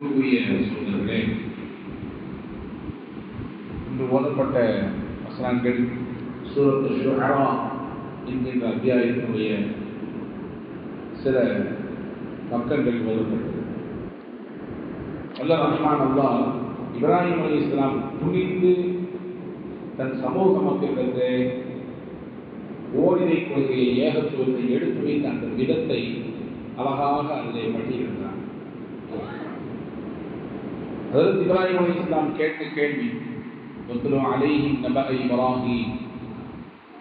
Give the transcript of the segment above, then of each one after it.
சோதர்களே, இன்று ஓதப்பட்ட வசனங்கள் சூரத்து ஷுஆரா என்கின்ற அத்தியாயத்தினுடைய சில பக்கங்கள் ஓதப்பட்டது. அல்லாஹ் ரஹ்மான் அல்லாஹ் இப்ராஹிம் அலைஹிஸ்ஸலாம் துணிந்து தன் சமூக மக்களிடத்தை ஓரிரை கொள்கையை ஏகத்துவத்தை எடுத்து வைத்த அந்த விதத்தை அழகாக அதிலே பட்டியலிட்டார். ஹஜ்ரத் இப்ராஹிம் அலைஹிஸ்ஸலாம் கேட்ட கேள்வி, வத்லு அலைஹிம் நபஅ இப்ராஹீம்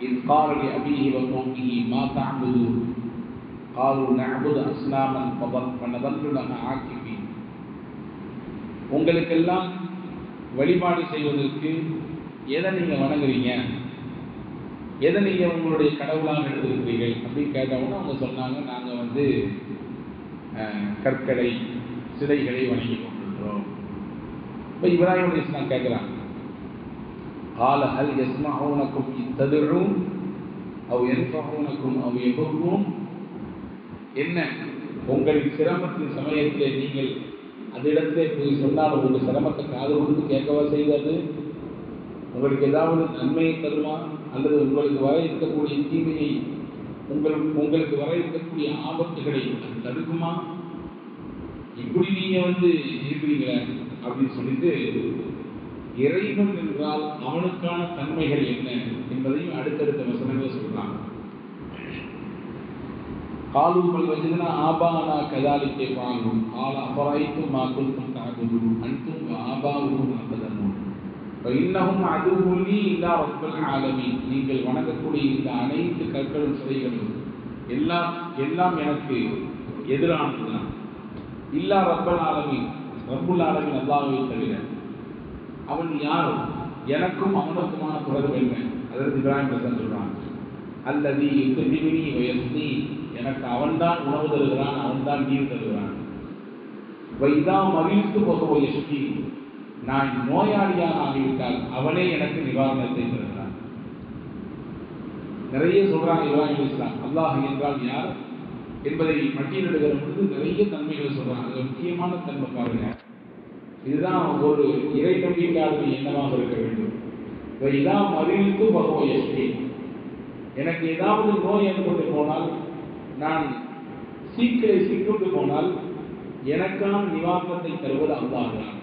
இஸ் கால லிஅபீஹி வ கௌமிஹி மா தஅபுதூன் காலூ நஅபுது அஸ்னாமன் ஃபனதல்லு லஹா ஆகிபீன். உங்களுக்கெல்லாம் வழிபாடு செய்வதற்கு எதை நீங்கள் வணங்குறீங்க, எதை நீங்கள் உங்களுடைய கடவுளாக எடுத்துக்கிறீர்கள் அப்படின்னு கேட்டவொன்னே அவங்க சொன்னாங்க, நாங்கள் கற்களை சிலைகளை வணங்கி கொண்டிருக்கிறோம். இப்போ இப்ராஹிம் அலைஹிஸ்ஸலாம் கேட்குறாங்க, قال هل يسمعونكم إذ تدعون أو ينفعونكم أو يضرون. என்ன உங்களின் சிரமத்தின் சமயத்திலே நீங்கள் அந்த இடத்திலே போய் சொன்னால் உங்கள் சிரமத்தை காது கொடுத்து கேட்கவா செய்வது? உங்களுக்கு ஏதாவது நன்மையை தருமா, அல்லது உங்களுக்கு வர இருக்கக்கூடிய தீமையை உங்களுக்கு வர இருக்கக்கூடிய ஆபத்துகளை அது தடுக்குமா? இப்படி நீங்கள் இருக்கிறீங்களே அப்படின்னு சொல்லிட்டு, இறைவன் என்றால் அவனுக்கான தன்மைகள் என்ன என்பதையும் அடுத்தடுத்த வசனங்களை சொல்றாங்க. காலு பல் வஜ்தனா ஆபானா கதாலிகே ஃபாலும் கால அஃபரைத்தும் மா குன்தும் தஅபுதூன் அன்தும் வ ஆபாஉக்கும் அக்தமூன் ஃபஇன்னஹும் அதுவுன் லீ இல்லா ரப்பல் ஆலமீன். நீங்கள் வணங்கக்கூடிய இந்த அனைத்து கற்களும் சிலைகளும் எல்லாம் எனக்கு எதிரானதுதான். இல்லா ரப்பல் ஆலமீன், ரப்புல் ஆலமீன் அல்லாஹ்வை தவிர. அவன் யார்? எனக்கும் அவனுக்குமான தொடர்பு என்ன? அதற்கு இப்ராஹிம் அலைஹிஸ்ஸலாம் சொல்றாங்க, அல்லதி யுத்இமுனி வ யஸ்கீ. எனக்கு அவன்தான் உணவு தருகிறான், அவன்தான் நீர் தருகிறான். வைதா மரீது ஃபஹுவ யஷ்ஃபீ. நான் நோயாளியாக ஆகிவிட்டால் அவனே எனக்கு நிவாரணத்தை தருகிறான். நிறைய சொல்றாங்க இப்ராஹிம் அலைஹிஸ்ஸலாம். அல்லாஹ் என்றால் யார் என்பதை பட்டியலிடுகிற பொழுது நிறைய தன்மைகளை சொல்றாங்க. அது முக்கியமான தன்மை பாருங்க, இதுதான் ஒரு இறை நம்பிக்கையாளர்கள் என்னவாக இருக்க வேண்டும். இதா மறித்து பகவ யஷ்பி. எனக்கு ஏதாவது நோய் ஏற்பட்டு போனால், நான் சிக்கொண்டு போனால் எனக்கான நிவாரணத்தை தருவது அல்லாஹ் தான்.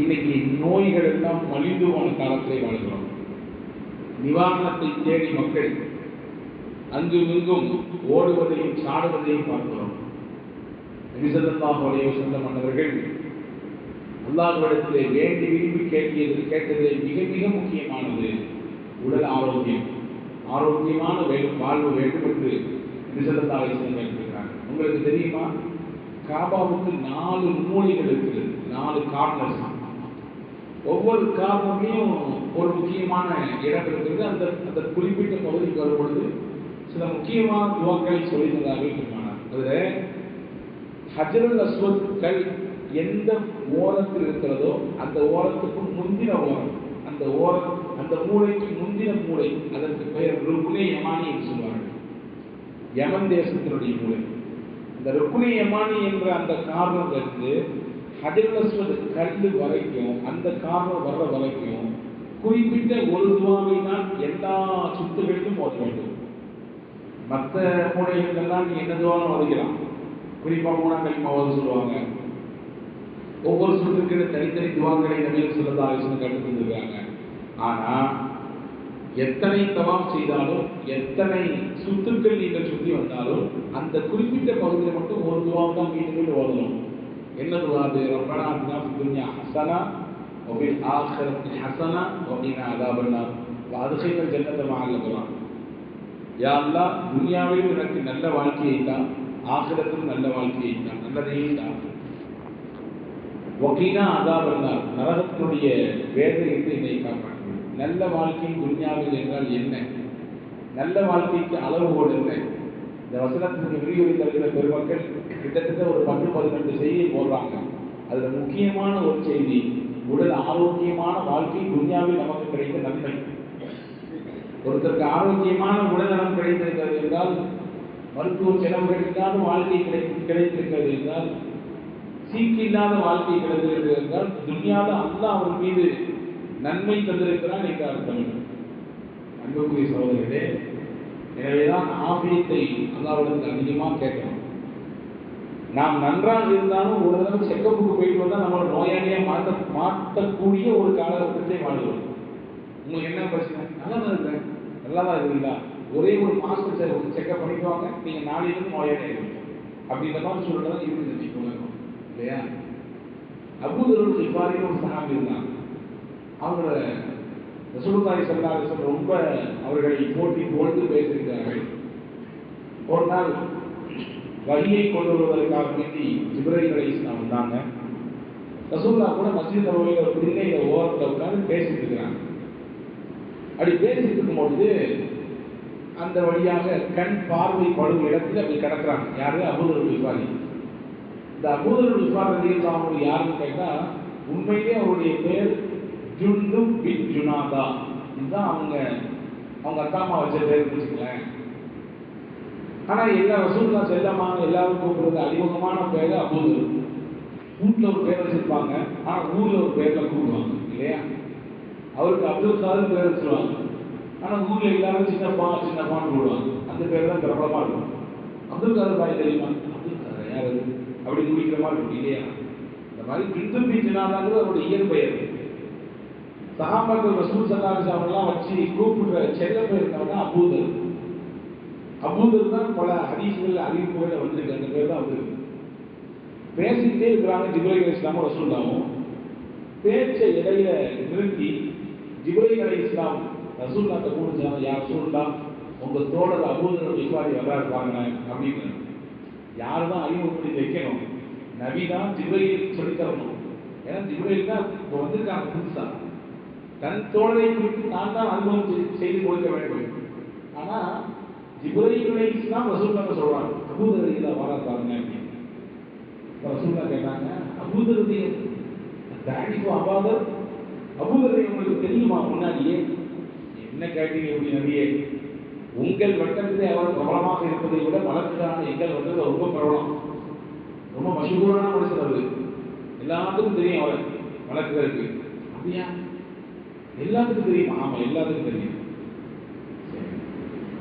இன்னைக்கு நோய்கள் எல்லாம் மலிந்து போன காலத்திலே வாழ்கிறோம். நிவாரணத்தை தேடி மக்கள் அங்கும் இங்கும் ஓடுவதையும் சாடுவதையும் பார்க்கிறோம். நபி ஸல்லல்லாஹு அலைஹி வஸல்லம் அவர்கள் அல்லாஹ்விடத்திலே வேண்டி விரும்பி கேட்டது மிக மிக முக்கியமானது உடல் ஆரோக்கியம். ஆரோக்கியமான வாழ்வு வேண்டும் என்று நபி ஸல்லல்லாஹு அலைஹி வஸல்லம் கேட்டிருக்கிறாங்க. உங்களுக்கு தெரியுமா, காபாவுக்கு 4 மூலைகள் இருக்குது, 4 கார்னர்ஸ். ஒவ்வொரு கார்னர்லையும் ஒரு முக்கியமான இடம் இருக்கிறது. அந்த குறிப்பிட்ட பகுதிக்கு வரும்பொழுது சில முக்கியமான துவாக்களை சொல்லியிருந்தார்கள் பெருமானார். அதில் ஹஜ்ருல் அஸ்வத் கல் எந்த ஓரத்தில் இருக்கிறதோ அந்த ஓரத்துக்கு முந்தின ஓரம், அந்த மூளைக்கு முந்தின மூளை, அதற்கு பெயர் ருக்னே யமானி என்று சொல்வார்கள். யமன் தேசத்தினுடைய மூளை. அந்த ருக்னே யமானி என்ற அந்த கார்னர் இருந்து ஹஜ்ருல் அஸ்வத் கல் வரைக்கும், அந்த கார்னர் வர்ற வரைக்கும் குறிப்பிட்ட ஒரு துவாவை தான் எல்லா சுத்துகளிலும் ஓத வேண்டும். மற்ற மூளைகளெல்லாம் நீ என்ன துவாலும் ஓதிக்கலாம். குறிப்பாக 3ஆம் கலிமாவது சொல்லுவாங்க. ஒவ்வொரு சுற்றுக்கு தனித்தனி துவாக்களை நபி ஸல்லல்லாஹு அலைஹி வஸல்லம் கற்றுக் கொடுத்திருக்காங்க. ஆனால் எத்தனை தவாப் செய்தாலும், எத்தனை சுத்துக்கள் நீங்கள் சுற்றி வந்தாலும், அந்த குறிப்பிட்ட பகுதியில் மட்டும் ஒரு துவா தான் மீண்டும் ஓதணும். என்ன துவா அது? ரப்பனா ஆத்தினா ஃபித் துன்யா ஹஸனா வ ஃபில் ஆখিরাতি ஹஸனா வ கினா அஸாபன்னார் வ அத்கில்னா ஜன்னத மஅல் அப்ரார். யா அல்லாஹ், துன்யாவில் எனக்கு நல்ல வாழ்க்கையை தான், ஆகிரத்தில் நல்ல வாழ்க்கையை தான், நல்லதையும் தான். வகீனா அஸாபன்னார், நரகத்தினுடைய வேதனையிலிருந்து என்னை காப்பாற்று. நல்ல வாழ்க்கை துன்யாவில் என்றால் என்ன? நல்ல வாழ்க்கைக்கு அளவுகோல் என்ன? இந்த வசனத்திற்கு விரிவுரை தருகிற பெருமக்கள் கிட்டத்தட்ட ஒரு 10-12 செய்தியை போடுறாங்க. அதில் முக்கியமான ஒரு செய்தி, உடல் ஆரோக்கியமான வாழ்க்கை துன்யாவில் நமக்கு கிடைத்த நன்மை. ஒருத்தருக்கு ஆரோக்கியமான உடல்நலம் கிடைத்திருக்கிறது என்றால், மருத்துவ செலவுகள் இல்லாத வாழ்க்கை கிடைத்திருக்கிறது என்றால், தீக்கு இல்லாத வாழ்க்கை கிடைக்கிறது என்றால் துன்யாவில் அல்லாஹ் அவர் மீது நன்மை தந்திருக்கிறான் என்று அர்த்தம். அன்புக்குரிய சகோதரர்களே, எனவேதான் ஆபியத்தை அல்லாஹ்விடத்தில் அதிகமாக கேட்கணும். நாம் நன்றாக இருந்தாலும் ஒரு தடவை செக்கப்புக்கு போயிட்டு வந்தால் நம்மளோட நோயாளியாக மாற்றக்கூடிய ஒரு காலகட்டத்தை வாழ்கிறோம். உங்களுக்கு என்ன பிரச்சனை? நல்லா தான் இருக்கிறேன், நல்லா தான் இருக்குங்களா, ஒரே ஒரு மாதம் செக்கப் பண்ணிட்டு வாங்க, நீங்கள் நாளையிலிருந்து நோயாளியாக இருக்கீங்க அப்படின்ற மாதிரி சொல்லிட்டு இருக்குது வச்சுக்கோங்க இல்லையா? அபூதர் கிஃபாரின்னு ஒரு சஹாபி இருந்தாங்க. அவங்கள ரசூலுல்லாஹி ஸல்லல்லாஹு அலைஹி வஸல்லம் ரொம்ப அவர்களை போட்டி புகழ்ந்து பேசியிருக்கிறார்கள். ஒரு நாள் வழியை கொண்டு வருவதற்காக வேண்டி ஜிப்ரீல் அலைஹிஸ்ஸலாம் வந்தாங்க. ரசூலுல்லாஹ் கூட மஸ்ஜித் நபவியில ஒரு திண்ணையில ஓரத்தில் உட்கார்ந்து பேசிட்டு இருக்கிறாங்க. அப்படி பேசிட்டு இருக்கும்பொழுது அந்த வழியாக கண் பார்வை படும் இடத்துல அப்படி கிடக்குறாங்க. யாரு? அபூதர் கிஃபாரி. இந்த அபூதர் கிஃபாரி ரலியல்லாஹு அன்ஹு யாருன்னு கேட்டா, உண்மையிலே அவருடைய பேர் ஜுந்துப் பின் ஜுனாதா. இதுதான் அவங்க அப்பா அம்மா வச்ச பேர் வச்சுக்கலேன். ஆனா எல்லா ரசூலுல்லாஹ் செல்லமான எல்லாரும் கூப்பிடுறது அறிமுகமான பேரு அபூதர். வீட்டில் ஒரு பேர் வச்சிருப்பாங்க, ஆனா ஊர்ல ஒரு பேர்ல கூப்பிடுவாங்க இல்லையா? அவருக்கு அப்துல் காதர் பேர் வச்சிருவாங்க, ஆனா ஊர்ல எல்லாரும் சின்னப்பான்னு கூடுவாங்க. அந்த பேர் தான் பிரபலமா இருக்கும். அப்துல் காதர் பாய் தெரியுமா? அப்துல் காதர் யாரு அப்படி முடிக்கிற மாதிரி இருக்கும் இல்லையா? இந்த மாதிரி ஜுந்துப் பின் ஜுனாதாங்கிறது அவருடைய இயற்பெயர். சஹாபாக்கள் ரசூல் ஸல்லல்லாஹு அலைஹி வஸல்லம் வச்சு கூப்பிடுற செல்ல பேர் தான் அபூதர். அபூதர் தான் பல ஹதீஸ்கள் அறிவிப்புகள் வந்திருக்கு. அந்த பேர் தான் வந்திருக்கு. பேசிக்கிட்டே இருக்கிறாங்க ஜிப்ரீல் அலைஹிஸ்ஸலாம் ரசூலுல்லாஹும். பேச்சை இடையில நிறுத்தி ஜிப்ரீல் அலைஹிஸ்ஸலாம் ரசூலுல்லாஹ்ட்ட கூப்பிடுறாங்க, யா ரசூலுல்லாஹ், உங்க தோழர் அபூதர் கிஃபாரி வர்றாரு பாருங்க அப்படின்னு. யார் தான் அறிமுகப்படுத்தி வைக்கணும்? நபி தான் ஜிப்ரீல் சொல்லி தரணும். ஏன்னா ஜிப்ரீல் தான் இப்போ வந்திருக்காங்க புதுசா. தன் தோழரை குறித்து நான் தான் அனுபவம் செய்து கொடுக்க வேண்டும். ஆனா ஜிப்ரீல் அலைஹிஸ்ஸலாம் ரசூலுல்லாஹ் சொல்றாங்க, அபூதர் ரலியல்லாஹு வர்றாரு பாருங்க அப்படின்னு. ரசூலுல்லாஹ் கேட்டாங்க, அபூதர் தாரிஃபு அபூதர், அபூதரை உங்களுக்கு தெரியுமா முன்னாடியே? என்ன கேட்டீங்க எப்படி நபியே? உங்கள் வட்டத்திலே அவர் பிரபலமாக இருப்பதை விட மலக்குகளான எங்கள் வட்டத்தில் ரொம்ப பிரபலம், ரொம்ப மஷூரான மனுஷன். அது எல்லாத்துக்கும் தெரியும். அவர் மலக்குகளுக்கு அப்படியா? எல்லாத்துக்கும் தெரியுமா? ஆமா, எல்லாத்துக்கும் தெரியும்.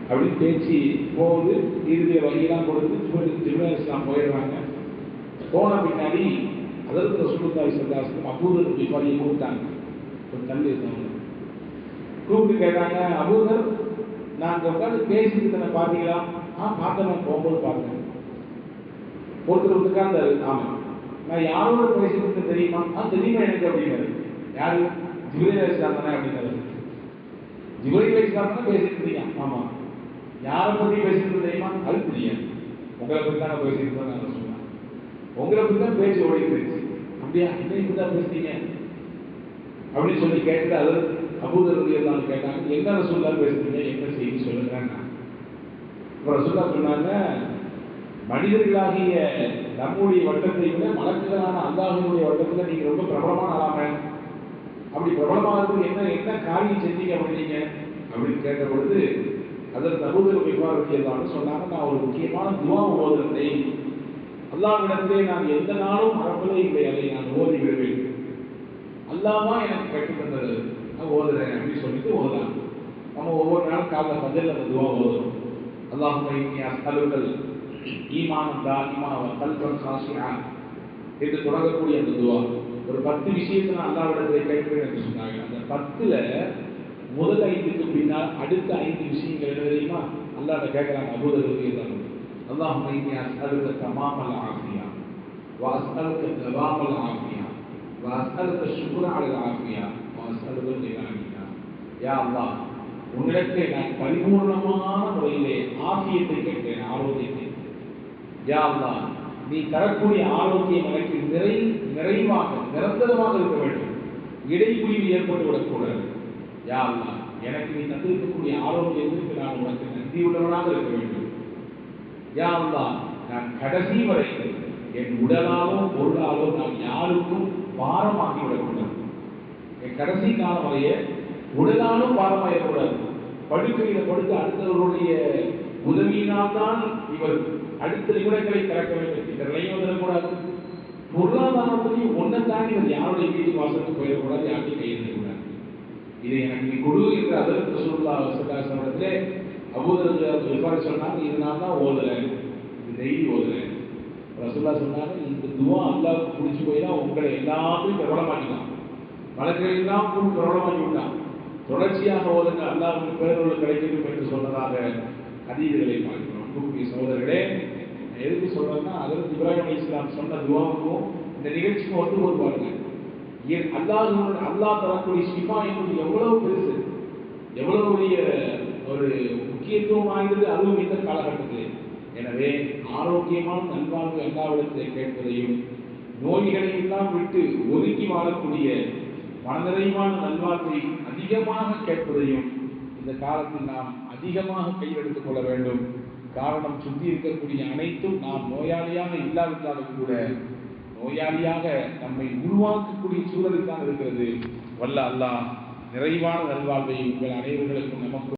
அப்படின்னு பேச்சு போகுது. இறுதிய வகையெல்லாம் கொடுத்து ஜிப்ரீல் போயிடுறாங்க. போன பின்னாடி அதற்கு ரசூலுல்லாஹி ஸல்லல்லாஹு அலைஹி வஸல்லம் அபூதர் கிஃபாரியை கூப்பிட்டாங்க. ஒரு தள்ளி இருந்தாங்க. கூப்பிட்டு கேட்டாங்க, அபூதர், நான் உட்காந்து பேசிட்டு இருந்தேன் பார்த்தீங்களா? பார்த்தேன், போகும்போது பார்த்தேன். ஒருத்தர் உட்கார்ந்தாரு. ஆமா, நான் யாரோட பேசிட்டு இருந்தேன் தெரியுமா? தெரியுமா எனக்கு அப்படின்னாரு. யாரு? ஜிப்ரீல் அலைஹிஸ்ஸலாம் தானே அப்படின்னாரு. ஜிப்ரீல் அலைஹிஸ்ஸலாம் தானே பேசிட்டு இருந்தீங்க? ஆமா. யாரை பற்றி பேசிட்டு தெரியுமா? அது தெரியாது. உங்களை பற்றி தானே பேசிட்டு இருந்தேன் நான் சொன்னேன். உங்களை பற்றி தான் பேச்சு ஓடிட்டு இருந்துச்சு. அப்படியா? என்ன இப்படி தான் பேசுறீங்க அப்படின்னு சொல்லி கேட்டு அது அபூதர் ரலியல்லாஹு கேட்டாங்க, என்ன ரசூலுல்லாஹ் பேசுறீங்க, என்ன செய்தி சொல்லுங்க. அப்புறம் ரசூலுல்லாஹ் சொன்னாங்க, மனிதர்களாகிய நம்முடைய வட்டத்தை விட மலக்குகளான அல்லாஹ்வுடைய வட்டத்தில் நீங்க ரொம்ப பிரபலமான ஆளாம, அப்படி பிரபலமாகிறதுக்கு என்ன காரியம் செஞ்சீங்க அப்படின்னீங்க அப்படின்னு கேட்ட பொழுது அதற்கு அபூதர் கிஃபாரி ரலியல்லாஹு சொன்னாங்க, நான் ஒரு முக்கியமான துஆ ஓதுறேன். அல்லாஹ்விடத்திலே நான் எந்த நாளும் மறப்பதே இல்லை, அதை நான் ஓதி விடுவேன். அல்லாஹ்வா எனக்கு கற்றுத் தந்தது, நான் ஓதுறேன் அப்படின்னு சொல்லிட்டு ஓதலாம். நம்ம ஒவ்வொரு நாளும் காலைல ஃபஜ்ர்ல அந்த துஆ ஓதுறோம். அல்லாஹும்ம இன்னி அஸ்அலுக்கல் ஈமானன் தாயிமா வ கல்பன் காஷிஆ என்று தொடங்கக்கூடிய அந்த துஆ. ஒரு 10 விஷயத்தை நான் அல்லாஹ்விடத்திலே கேட்கிறேன் என்று சொன்னாங்க. அந்த 10ல முதல் 5க்கு பின்னால் அடுத்த 5 விஷயங்கள் என்ன தெரியுமா? அல்லாஹ்ட்ட கேட்கிறாங்க அபூதர் ரலியல்லாஹு, அல்லாஹும்ம இன்னி அஸ்அலுக தமாமல் ஆஃபியா வ அஸ்அலுக தவாமல் ஆஃபியா வ அஸ்அலுக ஷுக்ர அலல் ஆஃபியா வ அஸ்அலுக லினானியா. யா அல்லாஹ், உன்னிடத்தை நான் பரிபூர்ணமான முறையிலே ஆஃபியத்தை கேட்கிறேன், ஆரோக்கியத்தை. யா அல்லாஹ், நீ தரக்கூடிய ஆரோக்கியம் எனக்கு நிறைவாக நிரந்தரமாக இருக்க வேண்டும், இடைக்குறிவு ஏற்பட்டு விடக்கூடாது. யா அல்லாஹ், எனக்கு நீ தந்திருக்கக்கூடிய ஆரோக்கியத்திற்கு நான் உனக்கு நன்றியுள்ளவனாக இருக்க வேண்டும். யா அல்லாஹ், நான் கடைசி வரை என் உடலாலோ பொருளாலோ நான் யாருக்கும் பாரமாகி விடக்கூடாது. என் கடைசி காலம் வரைய உடலாலும் பாரமாயிடக்கூடாது. படுக்கையில படுத்து அடுத்தவர்களுடைய உதவியினால்தான் இவர் அடுத்த நிமிடங்களை திறக்க வேண்டும். இந்த நிலையும் வந்துடக்கூடாது. பொருளாதாரத்திலையும் ஒன்றை தாண்டி அது யாருடைய வீட்டு வாசலுக்கு போயிடக்கூடாது, யாருடைய கையெழுத்தக்கூடாது. இதை எனக்கு நீ கொடு என்று அதற்கு ரசூலுல்லாஹி அபூதர் சொன்னாங்க, இதனால தான் ஓதுறேன், இது டெய்லி ஓதுறேன். ரசூலுல்லாஹ் சொன்னாங்க, இந்த துவா அல்லாஹ்வுக்கு பிடிச்சி போய் தான் உங்களை எல்லாத்தையும் பிரபலமாக்கினான், மலக்களை எல்லாம் கூட பிரபலமாக்கி விட்டான். தொடர்ச்சியாக ஓதுங்க, அல்லாஹ்வுக்கு பேரொருள் கிடைக்கும் என்று சொன்னதாக ஹதீஸ்களை பார்க்கிறோம். அன்புக்குரிய சகோதரர்களே, எதுக்கு சொல்றேன்னா, அதற்கு இப்ராஹிம் அலைஹிஸ்ஸலாம் சொன்ன துவாவுக்கும் இந்த நிகழ்ச்சிக்கும் ஒன்று ஒரு பாருங்க. அல்லாஹ் தரக்கூடிய ஷிஃபா என்பது எவ்வளவு பெருசு, எவ்வளவு ஒரு முக்கியத்துவம் வாய்ந்தது, அதுவும் இந்த காலகட்டத்தில். எனவே ஆரோக்கியமான நல்வாழ்வு அல்லாஹ்விடத்தில் கேட்பதையும், நோய்களை எல்லாம் விட்டு ஒதுக்கி வாழக்கூடிய மனநிறைவான நல்வாழ்வை அதிகமாக கேட்பதையும் இந்த காலத்தில் நாம் அதிகமாக கையில் எடுத்துக் கொள்ள வேண்டும். காரணம், சுற்றி இருக்கக்கூடிய அனைத்தும் நாம் நோயாளியாக இல்லாவிட்டாலும் கூட நோயாளியாக நம்மை உருவாக்கக்கூடிய சூழலில் தான் இருக்கிறது. வல்ல அல்லாஹ் நிறைவான நல்வாழ்வை உங்கள் அனைவர்களுக்கும் நமக்கு